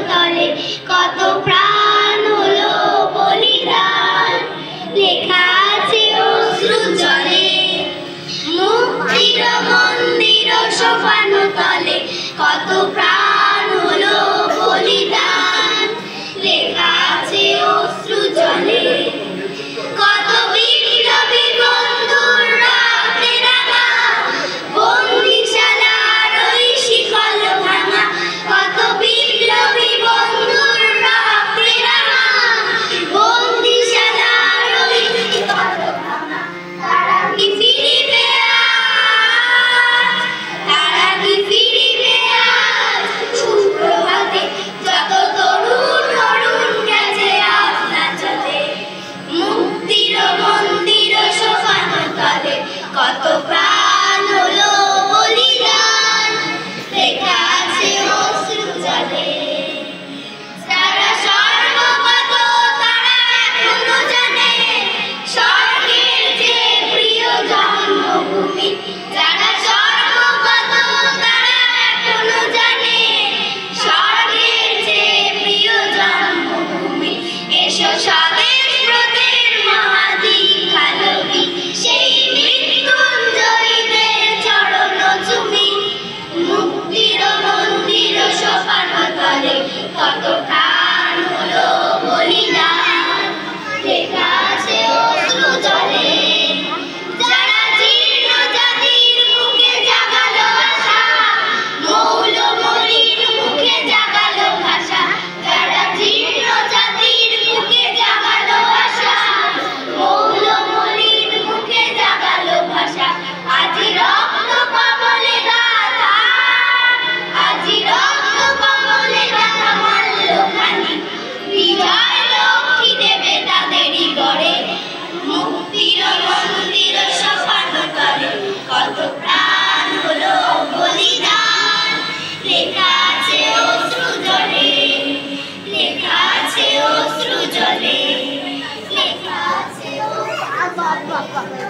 তলে কত প্রাণ হলো বলিদান, লেখা আছে অশ্রু জলে। মুক্তির মন্দির সোপান তলে কত প্রাণ হলো বলিদান, লেখা আছে অশ্রু জলে। কত বিপ্লবী বন্ধুর রক্তে রাঙা বন্দিশালার ওই শিকল ভাঙা, কত বিপ্লবী বন্ধুর রক্তে রাঙা বন্দিশালার ওই শিকল ভাঙা। তারা কি ফিরিবে আজ, তারা কি ফিরিবে আজ সুপ্রভাতে, যত তরুণ তরুণ গেছে আজ না চলে। মুক্তির মন্দির সোপান তলে কত প্রাণ হলো বলিদান, লেখা আছে অশ্রু জলে। যারা স্বর্গগত তারা এখনো জানে স্বর্গের যে প্রিয় জন্মভূমি, যারা স্বর্গগত তারা এখনো জানে স্বর্গের যে প্রিয় জন্মভূমি। এসো স্বদেশ ব্রতের মহাদীক্ষা লবি, সেই মৃত্যুঞ্জয়ীদের চরণ চুমি। মুক্তির মন্দির সোপান তলে কত প্রাণ হলো বলিদান, লেখা আছে অশ্রু জলে। যারা জীর্ণ জাতির মুখে জাগালো আশা, মৌলমলির মুখে জাগালো ভাষা। যারা জীর্ণ জাতির মুখে জাগালো আশা, মৌলমলির মুখে জাগালো ভাষা। আজি রক্ত কমলে গাথা, আজি রক্ত কমলে গাথা মাল্যখানি, বিজয় লক্ষ্মী দেবে তাদেরই গড়ে। মুক্তির মন্দির সোপান তলে কত প্রাণ হলো বলিদান, লেখা আছে অশ্রু জলে, লেখা আছে অশ্রু জলে, লেখা আছে অশ্রু জলে।